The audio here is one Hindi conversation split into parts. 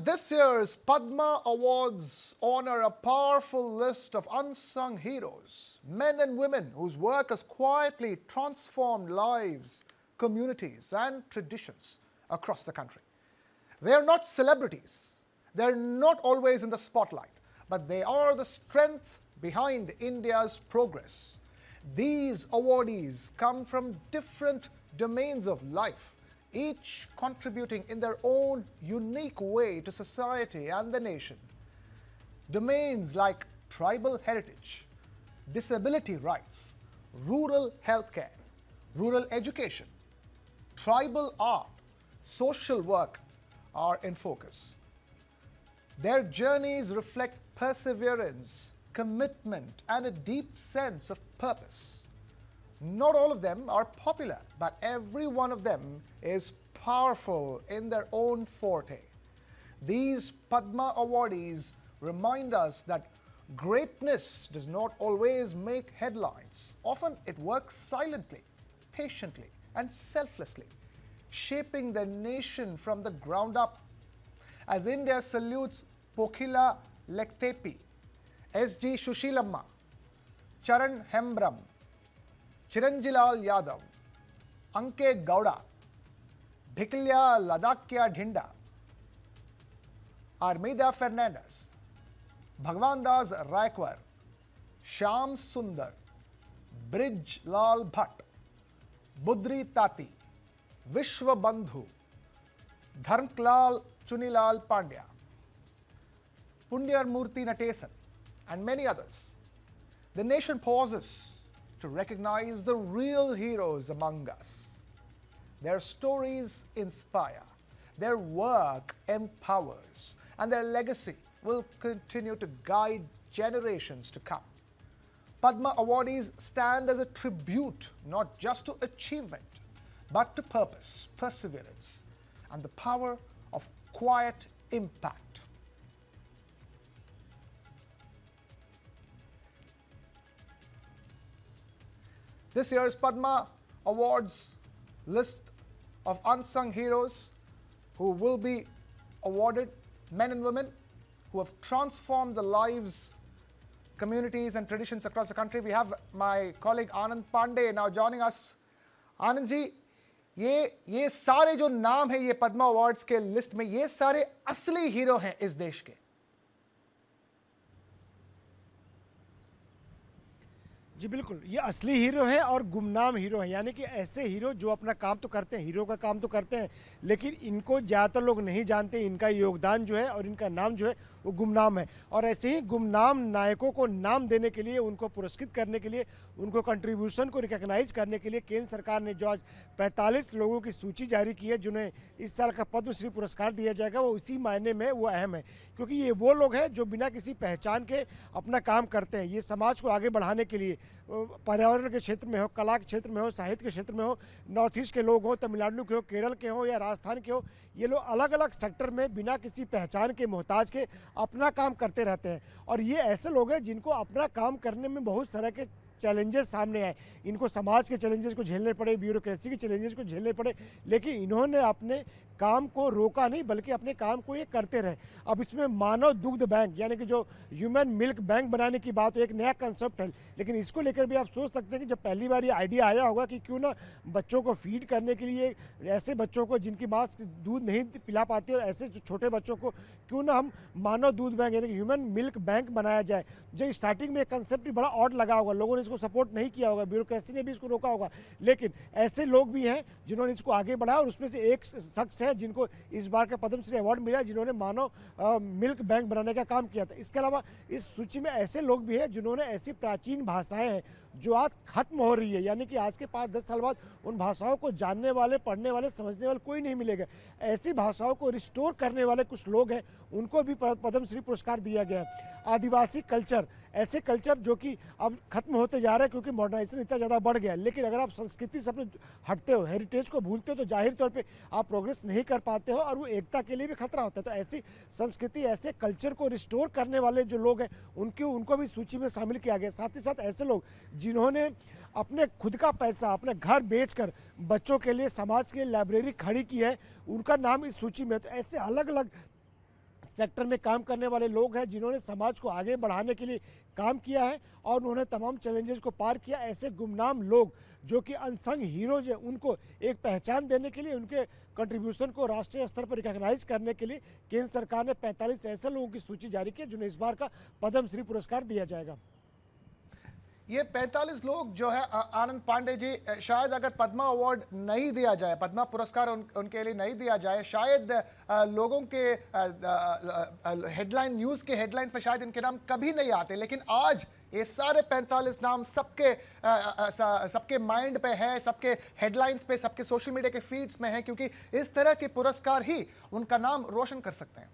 This year's Padma Awards honor a powerful list of unsung heroes, men and women whose work has quietly transformed lives, communities, and traditions across the country. They are not celebrities, they are not always in the spotlight, but they are the strength behind India's progress. These awardees come from different domains of life, each contributing in their own unique way to society and the nation. Domains like tribal heritage, disability rights, rural healthcare, rural education, tribal art, social work are in focus. Their journeys reflect perseverance, commitment, and a deep sense of purpose. Not all of them are popular, but every one of them is powerful in their own forte. These Padma awardees remind us that greatness does not always make headlines. Often it works silently, patiently, and selflessly, shaping the nation from the ground up. As India salutes Pokhila Lektepi, S.G. Sushilamma, Charan Hembram, Chiranjilal Yadav, Anke Gowda, Bhiklya Ladakya Dhinda, Armida Fernandez, Bhagwandas Raikwar, Shyam Sundar, Brij Lal Bhatt, Budri Tati, Vishwa Bandhu, Dharmlal Chunilal Pandya, Punyar Murthy Natesan, and many others. The nation pauses to recognize the real heroes among us. Their stories inspire, their work empowers, and their legacy will continue to guide generations to come. Padma awardees stand as a tribute not just to achievement, but to purpose, perseverance, and the power of quiet impact. This year's Padma Awards list of unsung heroes who will be awarded, men and women who have transformed the lives, communities and traditions across the country. We have my colleague Anand Pandey now joining us. Anand ji, ये सारे जो नाम है ये पद्मा अवार्ड्स के लिस्ट में, ये सारे असली हीरो हैं इस देश के। जी बिल्कुल, ये असली हीरो हैं और गुमनाम हीरो हैं, यानी कि ऐसे हीरो जो अपना काम तो करते हैं, हीरो का काम तो करते हैं, लेकिन इनको ज़्यादातर लोग नहीं जानते, इनका योगदान जो है और इनका नाम जो है वो गुमनाम है। और ऐसे ही गुमनाम नायकों को नाम देने के लिए, उनको पुरस्कृत करने के लिए, उनको कंट्रीब्यूशन को रिकॉग्नाइज करने के लिए केंद्र सरकार ने जो आज 45 लोगों की सूची जारी की है जिन्हें इस साल का पद्मश्री पुरस्कार दिया जाएगा, वो उसी मायने में वो अहम है, क्योंकि ये वो लोग हैं जो बिना किसी पहचान के अपना काम करते हैं। ये समाज को आगे बढ़ाने के लिए, पर्यावरण के क्षेत्र में हो, कला के क्षेत्र में हो, साहित्य के क्षेत्र में हो, नॉर्थ ईस्ट के लोग हो, तमिलनाडु के हो, केरल के हो या राजस्थान के हो, ये लोग अलग अलग सेक्टर में बिना किसी पहचान के, मोहताज के अपना काम करते रहते हैं। और ये ऐसे लोग हैं जिनको अपना काम करने में बहुत तरह के चैलेंजेस सामने आए, इनको समाज के चैलेंजेस को झेलने पड़े, ब्यूरोक्रेसी के चैलेंजेस को झेलने पड़े, लेकिन इन्होंने अपने काम को रोका नहीं, बल्कि अपने काम को ये करते रहे। अब इसमें मानव दुग्ध बैंक, यानी कि जो ह्यूमन मिल्क बैंक बनाने की बात हो, एक नया कंसेप्ट है, लेकिन इसको लेकर भी आप सोच सकते हैं कि जब पहली बार ये आइडिया आया होगा कि क्यों ना बच्चों को फीड करने के लिए, ऐसे बच्चों को जिनकी माँ दूध नहीं पिला पाती और ऐसे छोटे बच्चों को क्यों ना हम मानव दूध बैंक यानी कि ह्यूमन मिल्क बैंक बनाया जाए। जो स्टार्टिंग में कंसेप्ट भी बड़ा ऑड लगा होगा, लोगों ने इसको सपोर्ट नहीं किया होगा, ब्यूरोक्रेसी ने भी इसको रोका होगा, लेकिन ऐसे लोग भी हैं जिन्होंने इसको आगे बढ़ाया और उसमें से एक शख्स है जिनको इस बार का पद्मश्री अवार्ड मिला, जिन्होंने मानव मिल्क बैंक बनाने का काम किया था। इसके अलावा इस सूची में ऐसे लोग भी हैं जिन्होंने ऐसी प्राचीन भाषाएं हैं जो आज खत्म हो रही है, यानी कि आज के 5-10 साल बाद उन भाषाओं को जानने वाले, पढ़ने वाले, समझने वाले कोई नहीं मिलेगा। ऐसी भाषाओं को रिस्टोर करने वाले कुछ लोग हैं, उनको भी पद्मश्री पुरस्कार दिया गया है। आदिवासी कल्चर, ऐसे कल्चर जो कि अब खत्म होते जा रहे हैं क्योंकि मॉडर्नाइजेशन इतना ज़्यादा बढ़ गया है, लेकिन अगर आप संस्कृति से अपने हटते हो, हेरिटेज को भूलते हो, तो जाहिर तौर पे आप प्रोग्रेस नहीं कर पाते हो और वो एकता के लिए भी खतरा होता है। तो ऐसी संस्कृति, ऐसे कल्चर को रिस्टोर करने वाले जो लोग हैं उनको भी सूची में शामिल किया गया। साथ ही साथ ऐसे लोग जिन्होंने अपने खुद का पैसा, अपने घर बेचकर बच्चों के लिए समाज के लिए लाइब्रेरी खड़ी की है, उनका नाम इस सूची में। तो ऐसे अलग अलग सेक्टर में काम करने वाले लोग हैं जिन्होंने समाज को आगे बढ़ाने के लिए काम किया है और उन्होंने तमाम चैलेंजेस को पार किया। ऐसे गुमनाम लोग जो कि अनसंग हीरोज हैं, उनको एक पहचान देने के लिए, उनके कंट्रीब्यूशन को राष्ट्रीय स्तर पर रिकॉग्नाइज करने के लिए केंद्र सरकार ने 45 ऐसे लोगों की सूची जारी की जिन्हें इस बार का पद्म श्री पुरस्कार दिया जाएगा। ये 45 लोग जो है आनंद पांडे जी, शायद अगर पद्मा अवार्ड नहीं दिया जाए, पद्मा पुरस्कार उनके लिए नहीं दिया जाए, शायद लोगों के हेडलाइन, न्यूज़ के हेडलाइंस में शायद इनके नाम कभी नहीं आते। लेकिन आज ये सारे 45 नाम सबके माइंड पे है, सबके हेडलाइंस पे, सबके सोशल मीडिया के फीड्स में है, क्योंकि इस तरह के पुरस्कार ही उनका नाम रोशन कर सकते हैं।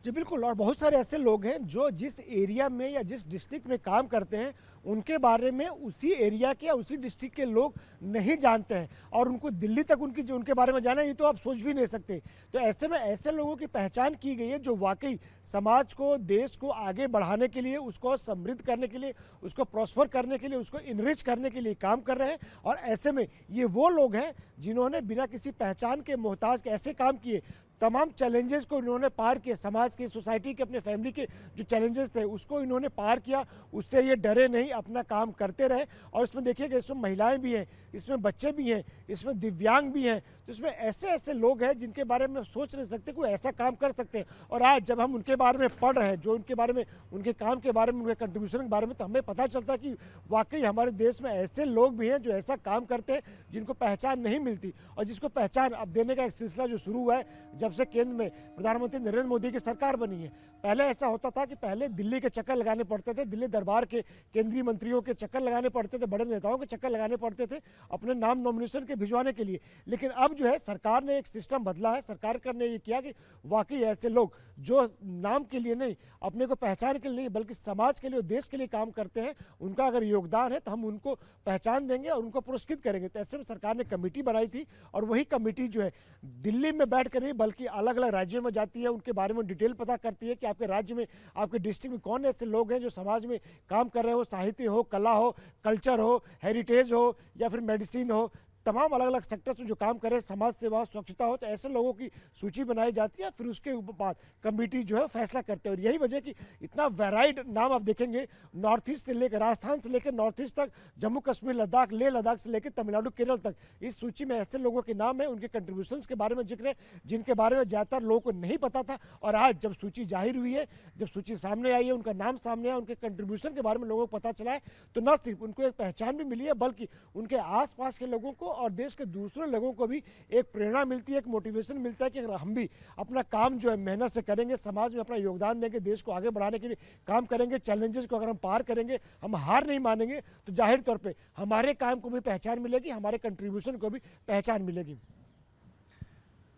जी बिल्कुल, और बहुत सारे ऐसे लोग हैं जो जिस एरिया में या जिस डिस्ट्रिक्ट में काम करते हैं उनके बारे में उसी एरिया के या उसी डिस्ट्रिक्ट के लोग नहीं जानते हैं, और उनको दिल्ली तक उनके बारे में जाना, ये तो आप सोच भी नहीं सकते। तो ऐसे में ऐसे लोगों की पहचान की गई है जो वाकई समाज को, देश को आगे बढ़ाने के लिए, उसको समृद्ध करने के लिए, उसको प्रॉस्पर करने के लिए, उसको इनरिच करने के लिए काम कर रहे हैं। और ऐसे में ये वो लोग हैं जिन्होंने बिना किसी पहचान के, मोहताज के ऐसे काम किए, तमाम चैलेंजेस को इन्होंने पार किए, समाज के, सोसाइटी के, अपने फैमिली के जो चैलेंजेस थे उसको इन्होंने पार किया, उससे ये डरे नहीं, अपना काम करते रहे। और इसमें देखिएगा, इसमें महिलाएं भी हैं, इसमें बच्चे भी हैं, इसमें दिव्यांग भी हैं। तो इसमें ऐसे ऐसे लोग हैं जिनके बारे में सोच नहीं सकते कोई ऐसा काम कर सकते हैं। और आज जब हम उनके बारे में पढ़ रहे हैं, जो उनके बारे में, उनके काम के बारे में, उनके कंट्रीब्यूशन के बारे में, तो हमें पता चलता है कि वाकई हमारे देश में ऐसे लोग भी हैं जो ऐसा काम करते हैं जिनको पहचान नहीं मिलती, और जिसको पहचान अब देने का एक सिलसिला जो शुरू हुआ है जब से केंद्र में प्रधानमंत्री नरेंद्र मोदी की सरकार बनी है। पहले ऐसा होता था कि पहले दिल्ली के चक्कर लगाने पड़ते थे, दिल्ली दरबार के केंद्रीय मंत्रियों के चक्कर लगाने पड़ते थे, बड़े नेताओं के चक्कर लगाने पड़ते थे अपने नाम नॉमिनेशन के भिजवाने के लिए। लेकिन अब जो है सरकार ने एक सिस्टम बदला है, सरकार ने ये किया कि वाकई ऐसे लोग जो नाम के लिए नहीं, अपने को पहचान के लिए नहीं, बल्कि समाज के लिए, देश के लिए काम करते हैं, उनका अगर योगदान है तो हम उनको पहचान देंगे और उनको पुरस्कृत करेंगे। तो ऐसे में सरकार ने कमेटी बनाई थी, और वही कमेटी जो है दिल्ली में बैठ कर नहीं बल्कि अलग अलग राज्यों में जाती है, उनके बारे में डिटेल पता करती है कि आपके राज्य में, आपके डिस्ट्रिक्ट में कौन ऐसे लोग हैं जो समाज में काम कर रहे हो, साहित्य हो, कला हो, कल्चर हो, हेरिटेज हो, या फिर मेडिसिन हो, तमाम अलग अलग सेक्टर्स में जो काम करे, समाज सेवा, स्वच्छता हो, तो ऐसे लोगों की सूची बनाई जाती है। फिर उसके बाद कमेटी जो है फैसला करते हैं। और यही वजह कि इतना वैराइड नाम आप देखेंगे, नॉर्थ ईस्ट से लेकर, राजस्थान से लेकर नॉर्थ ईस्ट तक, जम्मू कश्मीर, लद्दाख, लेह लद्दाख से लेकर तमिलनाडु, केरल तक, इस सूची में ऐसे लोगों के नाम है, उनके कंट्रीब्यूशंस के बारे में जिक्र है जिनके बारे में ज़्यादातर लोगों को नहीं पता था। और आज जब सूची जाहिर हुई है, जब सूची सामने आई है, उनका नाम सामने आया, उनके कंट्रीब्यूशन के बारे में लोगों को पता चला है, तो न सिर्फ उनको एक पहचान भी मिली है, बल्कि उनके आसपास के लोगों को और देश के दूसरे लोगों को भी एक प्रेरणा मिलती है, एक मोटिवेशन मिलता है कि अगर हम भी अपना काम जो है मेहनत से करेंगे, समाज में अपना योगदान देंगे, देश को आगे बढ़ाने के लिए काम करेंगे, चैलेंजेस को अगर हम पार करेंगे, हम हार नहीं मानेंगे, तो जाहिर तौर पे हमारे काम को भी पहचान मिलेगी, हमारे कंट्रीब्यूशन को भी पहचान मिलेगी।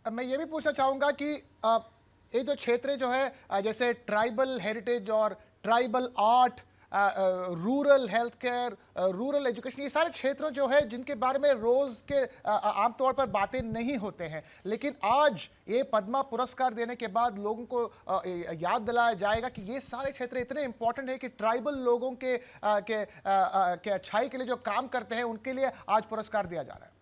अब मैं ये भी पूछना चाहूँगा कि ये जो क्षेत्र जो है, जैसे ट्राइबल हेरिटेज और tribal art, rural health care, rural education, ये सारे क्षेत्रों जो है जिनके बारे में रोज़ के आमतौर पर बातें नहीं होते हैं, लेकिन आज ये पद्मा पुरस्कार देने के बाद लोगों को याद दिलाया जाएगा कि ये सारे क्षेत्र इतने इंपॉर्टेंट है कि ट्राइबल लोगों के अच्छाई के लिए जो काम करते हैं उनके लिए आज पुरस्कार दिया जा रहा है।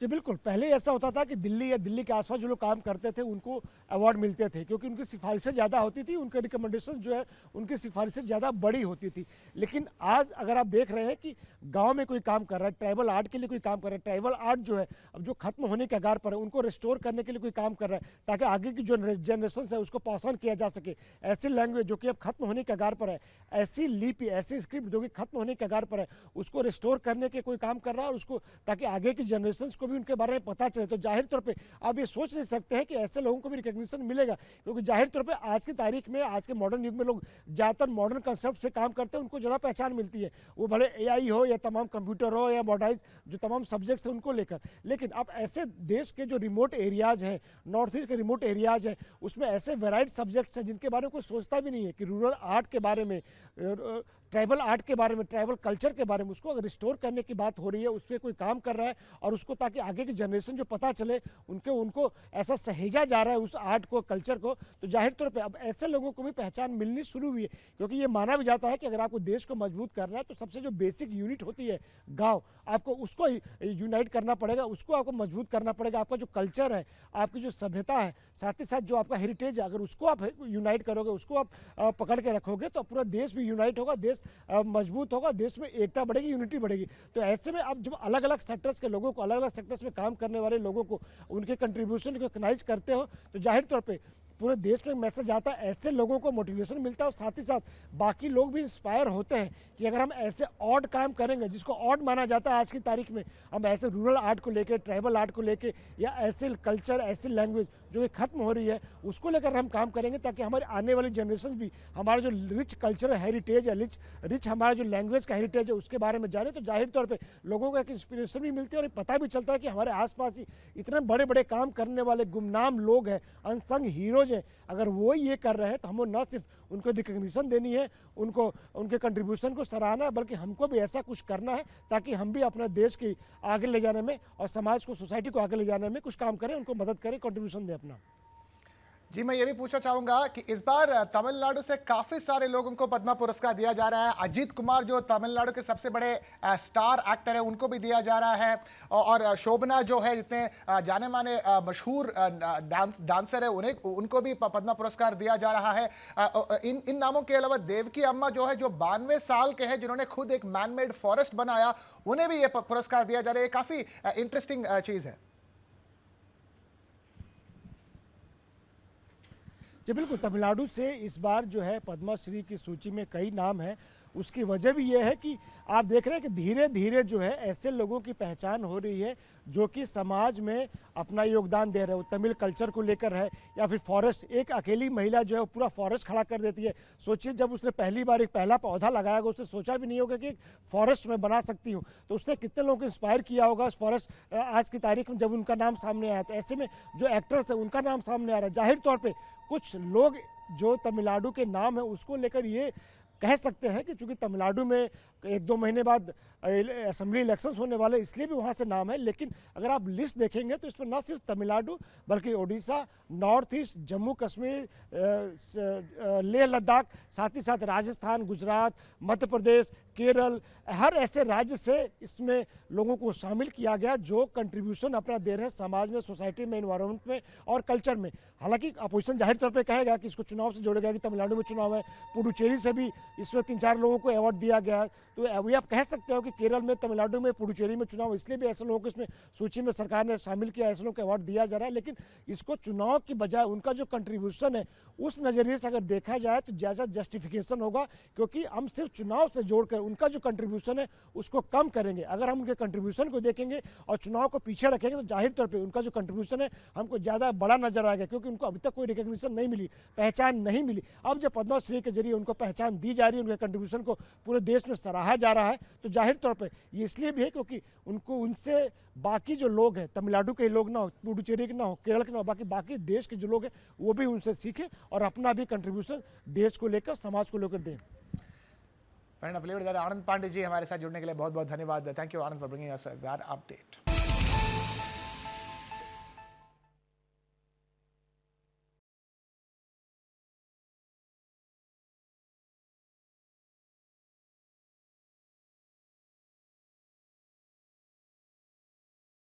जी बिल्कुल, पहले ऐसा होता था कि दिल्ली या दिल्ली के आसपास जो लोग काम करते थे उनको अवार्ड मिलते थे, क्योंकि उनकी सिफारिशें ज़्यादा होती थी, उनके रिकमेंडेशन जो है उनकी सिफारिशें ज़्यादा बड़ी होती थी। लेकिन आज अगर आप देख रहे हैं कि गांव में कोई काम कर रहा है, ट्राइबल आर्ट के लिए कोई काम कर रहा है, ट्राइबल आर्ट जो है अब जो खत्म होने के कगार पर है, उनको रिस्टोर करने के लिए कोई काम कर रहा है, ताकि आगे की जो जनरेशन है उसको पास ऑन किया जा सके। ऐसी लैंग्वेज जो कि अब खत्म होने के कगार पर है, ऐसी लिपि, ऐसी स्क्रिप्ट जो कि खत्म होने के कगार पर है, उसको रिस्टोर करने के कोई काम कर रहा है, और उसको ताकि आगे की जनरेशन को भी उनके बारे में पता चले। तो जाहिर तौर पे आप ये सोच नहीं सकते हैं कि ऐसे लोगों को भी रिकॉग्निशन मिलेगा, क्योंकि जाहिर तौर पे आज की तारीख में, आज के मॉडर्न युग में लोग ज़्यादातर मॉडर्न कंसेप्ट पे काम करते हैं, उनको ज़्यादा पहचान मिलती है, वो भले एआई हो या तमाम कंप्यूटर हो या मॉडर्नाइज जो तमाम सब्जेक्ट्स हैं उनको लेकर। लेकिन अब ऐसे देश के जो रिमोट एरियाज़ हैं, नॉर्थ ईस्ट के रिमोट एरियाज़ हैं, उसमें ऐसे वेराइड सब्जेक्ट्स हैं जिनके बारे में कोई सोचता भी नहीं है कि रूरल आर्ट के बारे में, ट्राइबल आर्ट के बारे में, ट्राइबल कल्चर के बारे में, उसको अगर रिस्टोर करने की बात हो रही है, उस पर कोई काम कर रहा है और उसको ताकि आगे की जनरेशन जो पता चले, उनको ऐसा सहेजा जा रहा है उस आर्ट को, कल्चर को, तो जाहिर तौर पे अब ऐसे लोगों को भी पहचान मिलनी शुरू हुई है। क्योंकि ये माना भी जाता है कि अगर आपको देश को मजबूत करना है तो सबसे जो बेसिक यूनिट होती है गाँव, आपको उसको यूनाइट करना पड़ेगा, उसको आपको मजबूत करना पड़ेगा। आपका जो कल्चर है, आपकी जो सभ्यता है, साथ ही साथ जो आपका हेरिटेज है, अगर उसको आप यूनाइट करोगे, उसको आप पकड़ के रखोगे तो पूरा देश भी यूनाइट होगा, देश मजबूत होगा, देश में एकता बढ़ेगी, यूनिटी बढ़ेगी। तो ऐसे में आप जब अलग अलग सेक्टर्स के लोगों को, अलग अलग सेक्टर्स में काम करने वाले लोगों को, उनके कंट्रीब्यूशन को रिकॉग्नाइज करते हो तो जाहिर तौर पे पूरे देश में मैसेज आता है, ऐसे लोगों को मोटिवेशन मिलता है और साथ ही साथ बाकी लोग भी इंस्पायर होते हैं कि अगर हम ऐसे ऑड काम करेंगे, जिसको ऑड माना जाता है आज की तारीख में, हम ऐसे रूरल आर्ट को लेके, ट्राइबल आर्ट को लेके, या ऐसे कल्चर, ऐसी लैंग्वेज जो ये खत्म हो रही है, उसको लेकर हम काम करेंगे ताकि हमारे आने वाली जनरेशन भी हमारा जो रिच कल्चर हेरिटेज है, रिच हमारा जो लैंग्वेज का हेरिटेज है, उसके बारे में जाने। तो जाहिर तौर पर लोगों को एक इंस्पिरेशन भी मिलती है और पता भी चलता है कि हमारे आसपास ही इतने बड़े बड़े काम करने वाले गुमनाम लोग हैं, अनसंग हीरोज हैं। अगर वो ये कर रहे हैं तो हमें न सिर्फ उनको रिकग्निशन देनी है, उनको उनके कंट्रीब्यूशन को सराहना है, बल्कि हमको भी ऐसा कुछ करना है ताकि हम भी अपने देश की आगे ले जाने में और समाज को, सोसाइटी को आगे ले जाने में कुछ काम करें, उनको मदद करें, कंट्रीब्यूशन दें अपना। जी, मैं ये भी पूछना चाहूंगा कि इस बार तमिलनाडु से काफी सारे लोगों को पद्मा पुरस्कार दिया जा रहा है। अजीत कुमार जो तमिलनाडु के सबसे बड़े स्टार एक्टर है, उनको भी दिया जा रहा है, और शोभना जो है, जितने जाने माने मशहूर डांसर है, उनको भी पद्मा पुरस्कार दिया जा रहा है। इन नामों के अलावा देवकी अम्मा जो है, जो 92 साल के हैं, जिन्होंने खुद एक मैनमेड फॉरेस्ट बनाया, उन्हें भी ये पुरस्कार दिया जा रहा है। ये काफी इंटरेस्टिंग चीज है। जी बिल्कुल, तमिलनाडु से इस बार जो है पद्मश्री की सूची में कई नाम हैं। उसकी वजह भी ये है कि आप देख रहे हैं कि धीरे धीरे जो है ऐसे लोगों की पहचान हो रही है जो कि समाज में अपना योगदान दे रहे हैं। वो तमिल कल्चर को लेकर है, या फिर फॉरेस्ट, एक अकेली महिला जो है वो पूरा फॉरेस्ट खड़ा कर देती है। सोचिए, जब उसने पहली बार एक पहला पौधा लगाया होगा, उसने सोचा भी नहीं होगा कि एक फॉरेस्ट में बना सकती हूँ, तो उसने कितने लोगों को इंस्पायर किया होगा उस फॉरेस्ट। आज की तारीख में जब उनका नाम सामने आया, तो ऐसे में जो एक्टर्स है उनका नाम सामने आ रहा है। जाहिर तौर पर कुछ लोग जो तमिलनाडु के नाम है उसको लेकर ये कह सकते हैं कि चूंकि तमिलनाडु में 1-2 महीने बाद असेंबली इलेक्शंस होने वाले, इसलिए भी वहाँ से नाम है। लेकिन अगर आप लिस्ट देखेंगे तो इसमें न सिर्फ तमिलनाडु बल्कि ओडिशा, नॉर्थ ईस्ट, जम्मू कश्मीर, लेह लद्दाख, साथ ही साथ राजस्थान, गुजरात, मध्य प्रदेश, केरल, हर ऐसे राज्य से इसमें लोगों को शामिल किया गया जो कंट्रीब्यूशन अपना दे रहे हैं समाज में, सोसाइटी में, एनवायरनमेंट में और कल्चर में। हालांकि अपोजिशन जाहिर तौर पे कहेगा कि इसको चुनाव से जोड़ा गया कि तमिलनाडु में चुनाव है। पुडुचेरी से भी इसमें 3-4 लोगों को अवार्ड दिया गया। तो अभी आप कह सकते हो कि केरल में, तमिलनाडु में, पुडुचेरी में चुनाव, इसलिए भी ऐसे लोगों को इसमें सूची में सरकार ने शामिल किया, ऐसे लोगों को अवार्ड दिया जा रहा है। लेकिन इसको चुनाव की बजाय उनका जो कंट्रीब्यूशन है उस नज़रिए से अगर देखा जाए तो ज़्यादा जस्टिफिकेशन होगा, क्योंकि हम सिर्फ चुनाव से जोड़कर उनका जो कंट्रीब्यूशन है उसको कम करेंगे। अगर हम उनके कंट्रीब्यूशन को देखेंगे और चुनाव को पीछे रखेंगे तो जाहिर तौर पर उनका जो कंट्रीब्यूशन है हमको ज़्यादा बड़ा नजर आएगा, क्योंकि उनको अभी तक कोई रिकग्निशन नहीं मिली, पहचान नहीं मिली। अब जब पद्मश्री के जरिए उनको पहचान दी जा रही है, उनके कंट्रीब्यूशन को पूरे देश में सराहा जा रहा है, तो जाहिर तौर पर ये इसलिए भी है क्योंकि उनको, उनसे बाकी जो लोग हैं, तमिलनाडु के लोग ना हो, पुडुचेरी के ना हो, केरल के ना हो, बाकी देश के जो लोग हैं वो भी उनसे सीखें और अपना भी कंट्रीब्यूशन देश को लेकर, समाज को लेकर दें। आनंद पांडे जी हमारे साथ जुड़ने के लिए बहुत बहुत धन्यवाद। Thank you Anand for bringing us that update.